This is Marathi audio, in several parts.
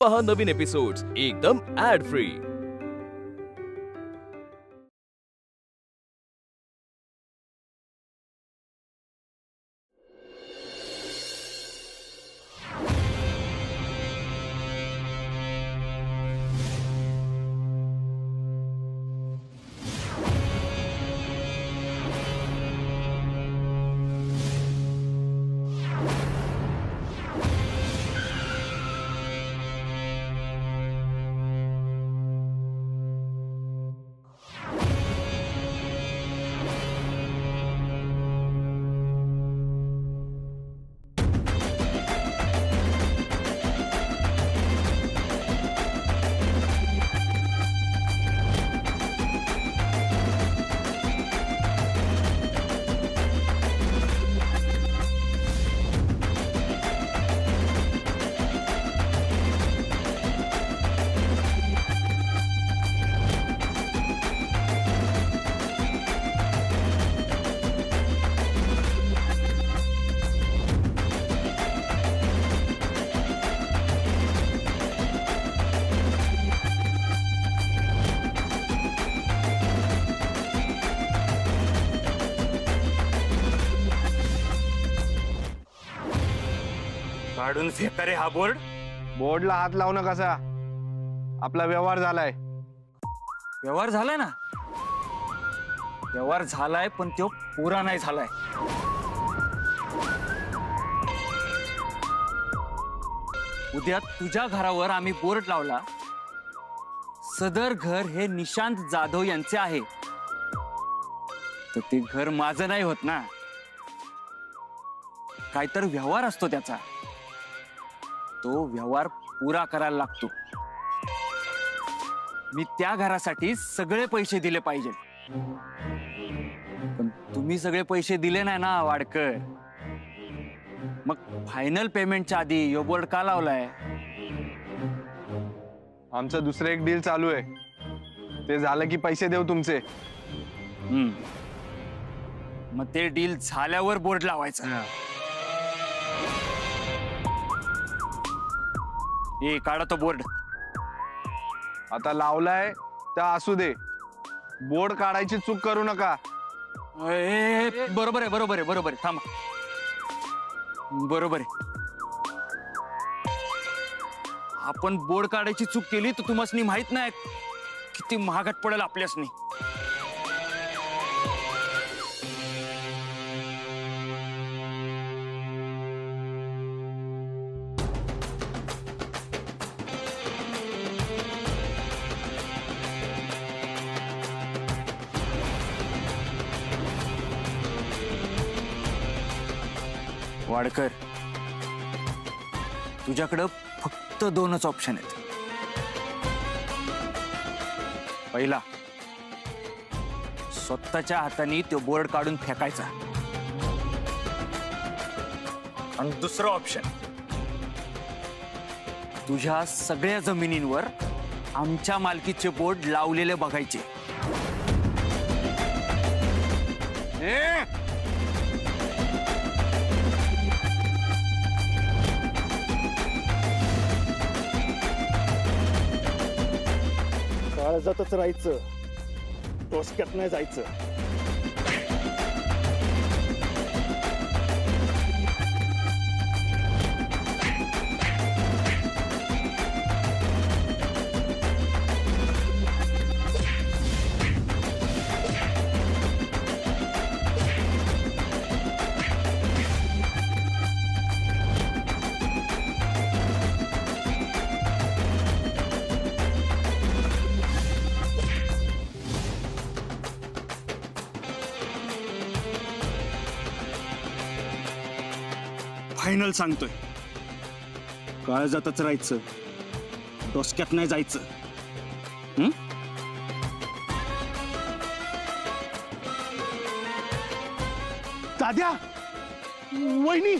पहा नवीन एपिसोड्स एकदम ऍड फ्री। काढून फेका रे हा बोर्ड। बोर्डला हात लावणं कसा? आपला व्यवहार झालाय। व्यवहार झालाय ना, व्यवहार झालाय पण तो पुरा नाही झालाय। उद्या तुझ्या घरावर आम्ही बोर्ड लावला, सदर घर हे निशांत जाधव यांचे आहे, तर ते घर माझं नाही होत ना। काहीतरी व्यवहार असतो त्याचा, तो व्यवहार पुरा करायला लागतो। मी त्या घरासाठी सगळे पैसे दिले पाहिजे, पण तुम्ही सगळे पैसे दिले नाही ना वाडकर। मग फायनल पेमेंटच्या आधी यो बोर्ड का लावलाय? आमचं दुसरं एक डील चालू आहे, ते झालं की पैसे देऊ तुमचे। मग ते डील झाल्यावर बोर्ड लावायचा। ए काढा तो बोर्ड। आता लावलाय तर असू दे, बोर्ड काढायची चूक करू नका। बरोबर आहे बरोबर आहे बरोबर आहे, थांबा। बरोबर आहे, आपण बोर्ड काढायची चूक केली तर तुम्हाला माहित नाही किती महागात पडेल आपल्यासनी। वाडकर, तुझ्याकडं फक्त दोनच ऑप्शन आहेत। पहिला, स्वतःच्या हाताने तो बोर्ड काढून फेकायचा, आणि दुसरं ऑप्शन, तुझ्या सगळ्या जमिनींवर आमच्या मालकीचे बोर्ड लावलेले बघायचे। काळजातच राहायचं, डोसक्यात नाही जायचं। फायनल सांगतोय, काळजातच राहायचं, डोसक्यात नाही जायचं। दाद्या, वहिनी,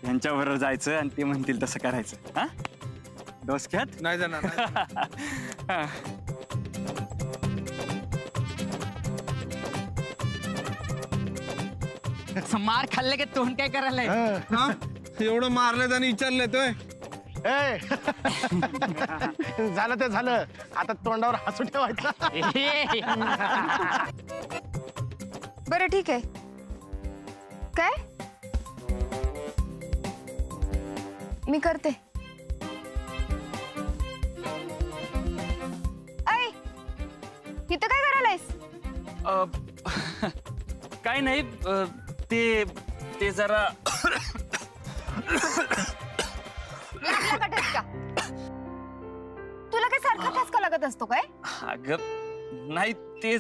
यांच्याबरोबर जायचं आणि ते म्हणतील तसं करायचं. हा डोसक्यात नाही जाणार. मार खाल्ले की तोंड काय करायला एवढं मारलं आणि विचारलंय तोय. ए झालं ते झालं, आता तोंडावर हसू ठेवायचं. बरं ठीक आहे. काय मी करते. ऐ इथं काय करायलायस? काय नाही, ते जरा लागला का ठसका? तुला काय सारखा ठसका लागत असतो काय? अगं नाही, ते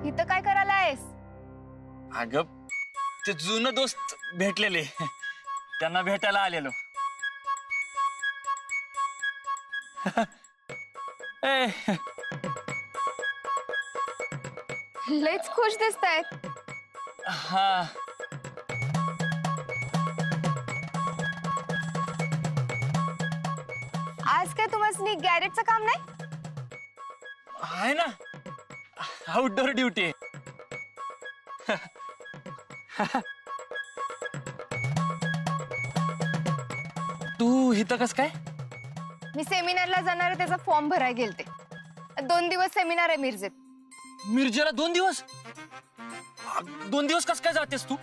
इथं काय करायलायस? अगं ते जुनं दोस्त भेटलेले, त्यांना भेटायला आलेलो. ए, लयच खुश दिसतायत. हा आज काय तुम्हाला गॅरेजचं काम नाही? आहे ना, आउटडोर ड्युटी. तू इथं कस काय? मी सेमिनारला जाणार आहे, त्याचा फॉर्म भरायला गेलते. 2 दिवस सेमिनार आहे मिरजेत. मिरजेला 2 दिवस? 2 दिवस कस काय जातेस तू?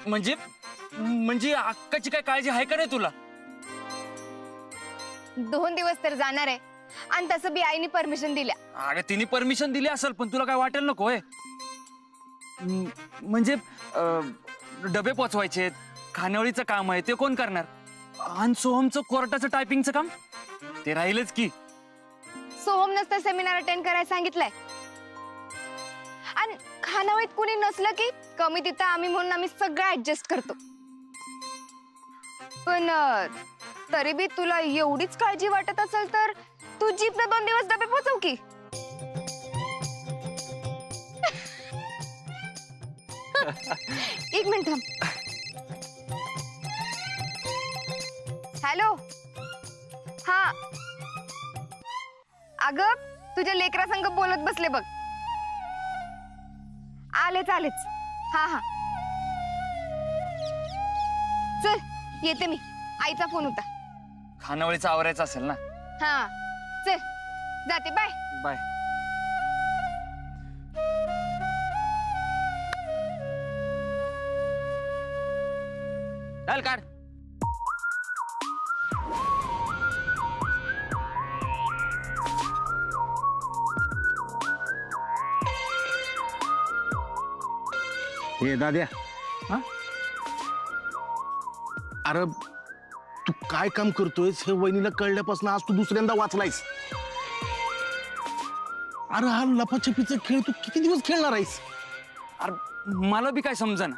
म्हणजे अक्काची काय काळजी आहे का नाही तुला? 2 दिवस तर जाणार आहे, आणि तसं बी आईने परमिशन दिल्या. अगं तिने परमिशन दिली असेल, पण तुला काय वाटेल नको होय? म्हणजे डबे पोचवायचे, खानावळीचं काम आहे, ते कोण करणार? आणि सोहमचं कोर्टाचं टायपिंगचं काम ते राहीलच की. सोहम नसतं सेमिनार अटेंड करायला सांगितलंय. आणि खानावळीत कुणी नसलं की कमी तिथं आम्ही म्हणून आम्ही सगळं ऍडजस्ट करतो. पण तरी बी तुला एवढीच काळजी वाटत असेल तर तू जीपला 2 दिवस डबे पोचव की. एक मिनिट थांब. हॅलो. हा अगं तुझ्या लेकरा संग बोलत बसले बघ. आलेच. हा चल येते मी. आईचा फोन होता. खानावळीचं आवरायचं असेल ना? हा चल जाते. Bye bye. चल काढ. हे दाद्या, हा? अरे तू काय काम करतोयस हे वहिनीला कळल्यापासून आज तू दुसऱ्यांदा वाचलायस. अरे हा लपाछपीचा खेळ तू किती दिवस खेळणार आहेस? अरे मला बी काय समजना.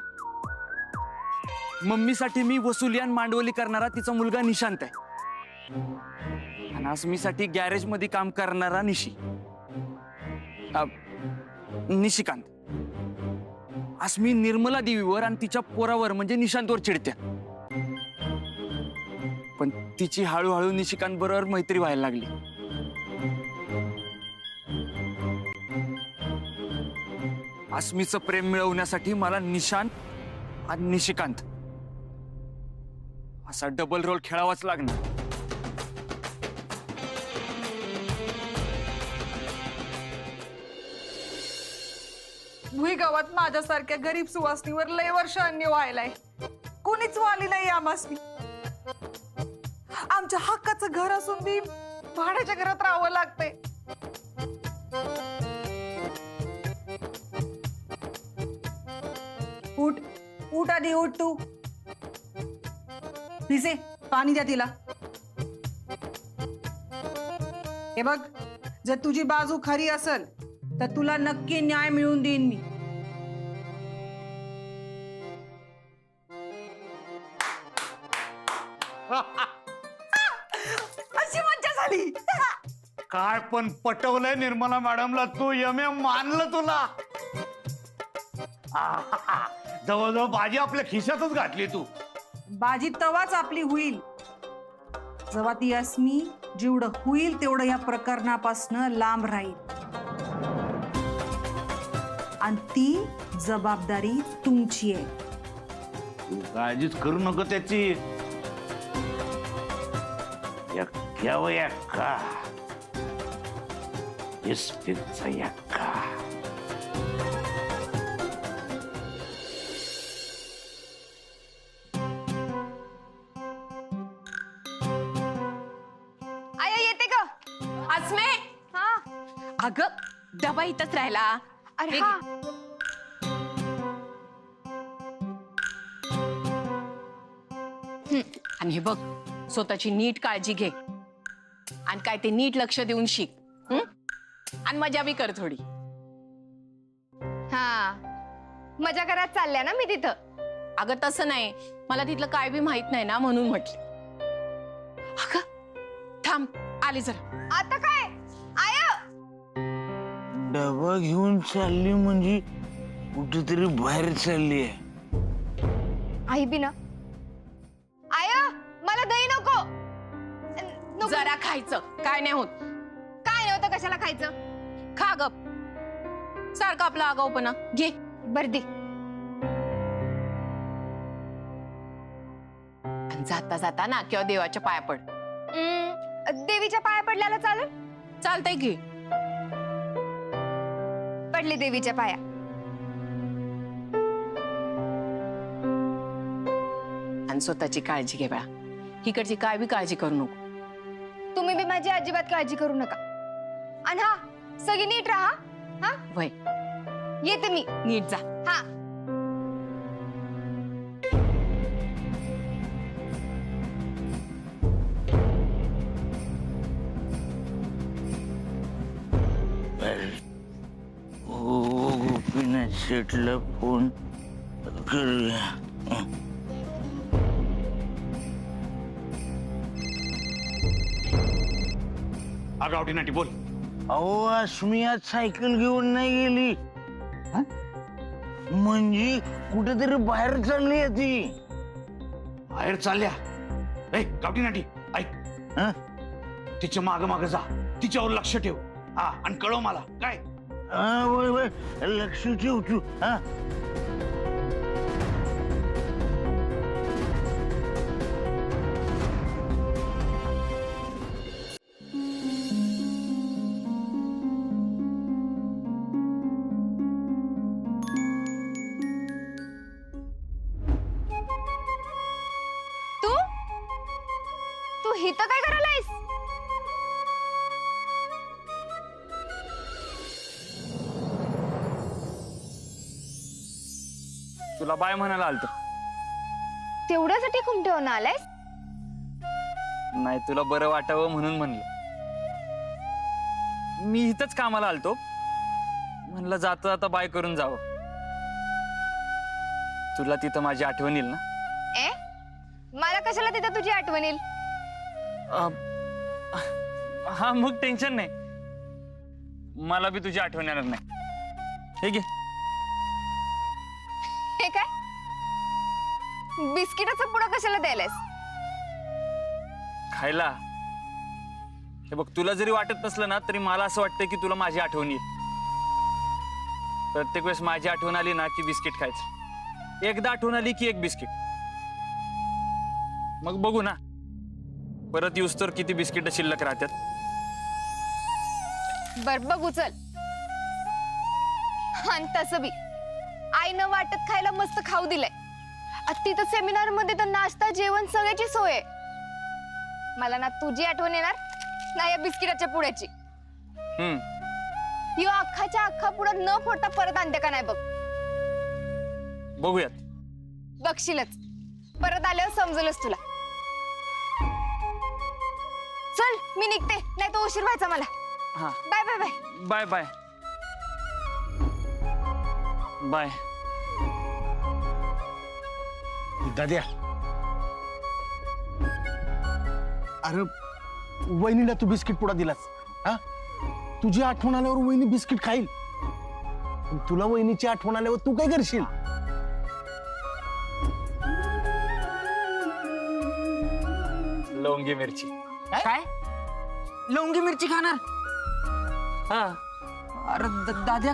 मम्मीसाठी मी वसुली आणि मांडवली करणारा तिचा मुलगा निशांत आहे, आणि आसमीसाठी गॅरेज मध्ये काम करणारा निशिकांत. आसमी निर्मला देवीवर आणि तिच्या पोरावर म्हणजे निशांतवर चिडत्या, पण तिची हळूहळू निशिकांत बरोबर मैत्री व्हायला लागली. आसमीचं प्रेम मिळवण्यासाठी मला निशांत आणि निशिकांत असा डबल रोल खेळावाच लागणार. भुई गावात माझ्यासारख्या गरीब सुवासनीवर लय वर्ष अन्य व्हायलाय. कोणीच वाली नाही आमासनी. आमच्या हक्काचं घर असून बी भाड्याच्या घरात राहावं लागतंय. उठ उठ आधी उठ तू. भिसे पाणी द्या तिला. हे बघ, जर तुझी बाजू खरी असेल तर तुला नक्की न्याय मिळवून देईन मी. अशी मज्जा झाली. काय पण पटवलंय निर्मला मॅडमला तू. यमे मानलं तुला. जवळजवळ बाजी आपल्या खिशातच घातली तू. बाजी तवाच आपली होईल जेव्हा ती अस्मी जेवढं होईल तेवढं या प्रकरणापासनं लांब राहील. आणि ती जबाबदारी तुमची आहे. तू काळजीच करू नको त्याची. एक्क्यावं एक्का इस्पितचा एक्का. आया येते का? अस्मे, हा. अगं डबा इथंच राहिला. अरे हे हा. आणि हे बघ, स्वतःची नीट काळजी घे आणि काय ते नीट लक्ष देऊन शिक. आणि मजा बी कर थोडी. हा, मजा करत चालल्या ना मी तिथं. अगं तसं नाही, मला तिथलं काय बी माहित नाही ना म्हणून म्हटलं. अगं थांब, आली जरा. आता काय आया? डबा घेऊन चालली म्हणजे कुठेतरी बाहेर चालली आहे. आई बी ना. आया मला दही नको. नको. जरा खायचं, काय नाही होत. काय नव्हतं, कशाला खायचं? खा गप. सारखं आपला आगाऊपणा घे. बरं दे. आणि जाता जाता ना किंवा देवाच्या पाया पड. देवीच्या पाया पडल्याला चालेल? चालतंय घे. पडले देवीच्या पाया. आणि स्वतःची काळजी घे बाळा. इकडची काय बी काळजी करू नको. तुम्ही बी माझी अजिबात काळजी करू नका. आणि हा, सगळी नीट राहा. हा, वय येते मी. नीट जा. हा. गोपीनाथ शेठला फोन करूया. गावठी नाटी बोल. अहो अस्मी आज सायकल घेऊन नाही गेली. म्हणजे कुठेतरी बाहेर चालली आहे ती. बाहेर चालल्या. ए गावठी नाटी ऐक. हं? तिच्या माग माग जा. तिच्यावर लक्ष ठेव. हा, आणि कळव मला काय. हा, वय वय लक्ष ठेव तू. हा. तू हिथं काय करायलायस? तुला बाय म्हणायला आलतो. तेवढ्यासाठी खुमटवून आलायस? नाही, तुला बरं वाटावं म्हणून म्हणलं. मी इथंच कामाला आलतो. म्हणलं जाता जाता बाय करून जावं. तुला तिथं माझी आठवण येईल ना? ए, मला कशाला तिथं तुझी आठवण येईल? हा, मग टेन्शन नाही. मला बी तुझी आठवण येणार नाही. हे घे. हे काय? बिस्किटाचं पुडं कशाला द्यायलायस? खायला. हे बघ, तुला जरी वाटत नसलं ना तरी मला असं वाटतं की तुला माझी आठवण येईल. प्रत्येक वेळेस माझी आठवण आली ना की बिस्किट खायचं. एकदा आठवण आली की एक बिस्किट. मग बघू ना परत येऊस तर किती बिस्किट शिल्लक राहतात. बर बघू चल. आणि तसं बी आईनं वाटत खायला मस्त खाऊ दिलंय. तिथं सेमिनार मध्ये तर नाश्ता जेवण सगळ्याची सोय आहे. मला ना तुझी आठवण येणार ना या बिस्किटाच्या पुड्याची. यो अख्खाच्या अख्खा पुडा न फोडता परत आणते का नाही बघ. बघूयात. बघशीलच. परत आल्यावर समजलच तुला. चल मी निघते, नाही तो उशीर व्हायचा मला. हा, bye bye bye. Bye bye. Bye. दाद्या, अरे वहिनीला तू बिस्किट पुडा दिलास, हा? तुझी आठवण आल्यावर वहिनी बिस्किट खाईल. पण तुला वहिनीची आठवण आल्यावर तू काय करशील? लवंगी मिरची. काय लवंगी मिरची खाणार? हा अरे दाद्या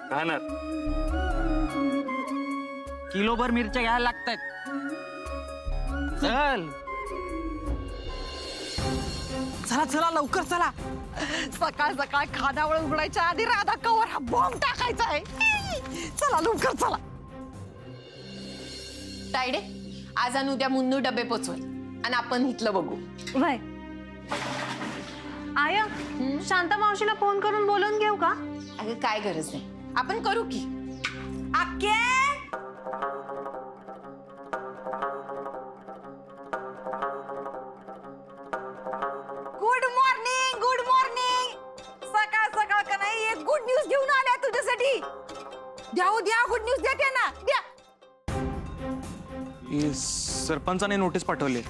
खाणार. किलोभर मिरच्या घ्यायला लागतात. चल चला चला लवकर चला. सकाळ सकाळ खानावळ उघडायच्या आधी राधा कवर हा बॉम्ब टाकायचा आहे. चला लवकर चला. तायडे, आज आणि उद्या मुन्नू डबे पोचवल आणि आपण इथलं बघू. वय आया, शांता मावशीला फोन करून बोलून घेऊ का? अगं काय गरज नाही, आपण करू की. आके गुड मॉर्निंग, गुड मॉर्निंग. सकाळ सकाळ का नाही एक गुड न्यूज घेऊन आल्या तुझ्यासाठी. द्या गुड न्यूज द्या त्यांना द्या. सरपंचाने नोटीस पाठवली.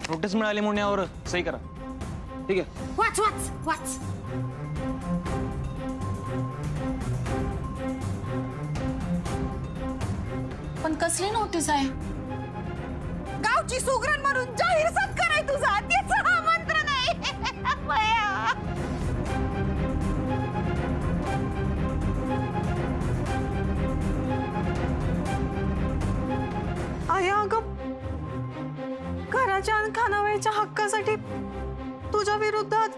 नोटीस मिळाली म्हणून यावर सही करा. ठीक आहे. वाच वाच वाच. पण कसली नोटीस आहे? गावची सुगरण म्हणून जाहीर सत्कार आहे तुझा. त्याचं आमंत्रण आहे. बया. आया अगं, घराच्या आणि खानावळीच्या हक्कासाठी तुझ्या विरुद्धात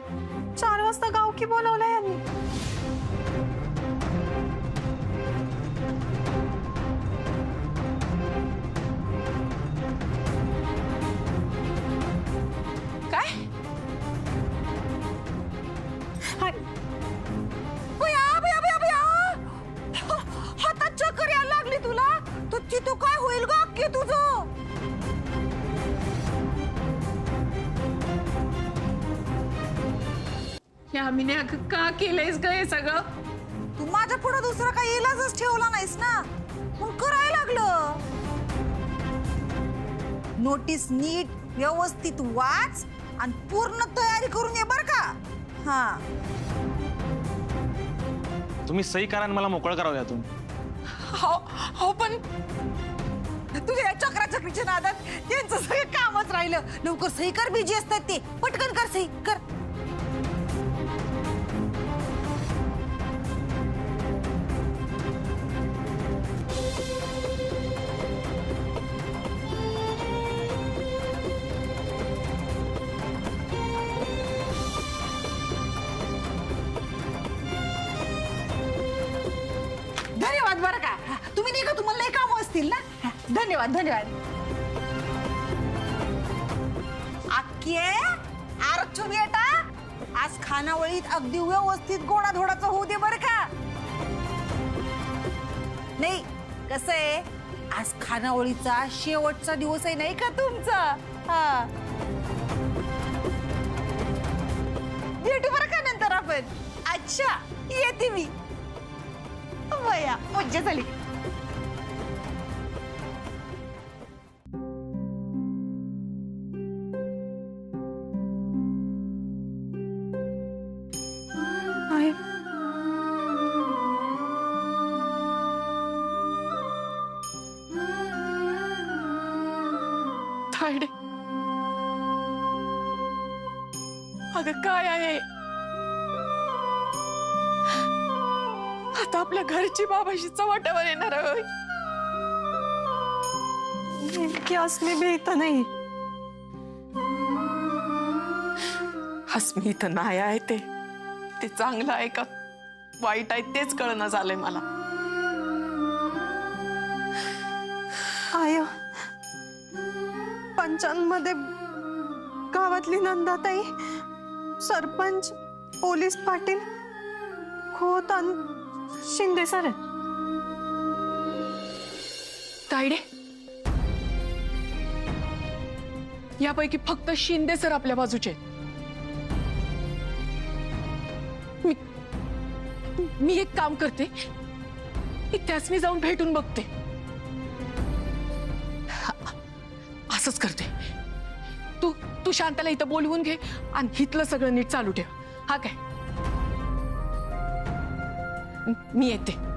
4 वाजता गावकी बोलवलंय यांनी. काय? हातात चक्कर यायला लागली तुला तर तिथं काय होईल ग अक्की तुझं? यामिने अगं का केलंयस ग हे सगळं? तू माझ्या पुढे दुसरा काही इलाजच ठेवला नाहीस ना, मग करायला लागलं. नोटीस नीट व्यवस्थित वाच आणि पूर्ण तयारी करून ये बर का. हा तुम्ही सही करा आणि मला मोकळं करावं यातून. हो पण तुझ्या चक्राचक्रीच्या नादात त्यांचं सगळं कामच राहिलं. लवकर सही कर, बिजी असतात ते. पटकन कर सही कर. धन्यवाद बरं का. तुम्ही नाही का, तुम्हाला लई कामं असतील ना. धन्यवाद धन्यवाद. आके आरक्षू बेटा, आज खानावळीत अगदी व्यवस्थित गोडाधोडाचं होऊ दे बरं का. नाही कसं आहे, आज खानावळीचा शेवटचा दिवस आहे नाही का तुमचा. हा भेटू बरं का नंतर आपण. अच्छा येते मी. बया मज्जा झाली. तायडे, अगं काय आहे? आता आपल्या घरची बाबाशी चव्हाट्यावर येणार आहे. नेमकी असली भीत नाही. हसमी इथं नाही आहे ते चांगलं आहे का वाईट आहे तेच कळणं झालंय मला. आय पंचांमध्ये गावातली नंदाताई, सरपंच, पोलीस पाटील, खोत आणि शिंदे सर. तायडे, यापैकी फक्त शिंदे सर आपल्या बाजूचे. मी एक काम करते, की त्याच मी जाऊन भेटून बघते. असंच करते. तू तू शांताला इथं बोलवून घे आणि हितलं सगळं नीट चालू ठेव. हा काय? मी येते.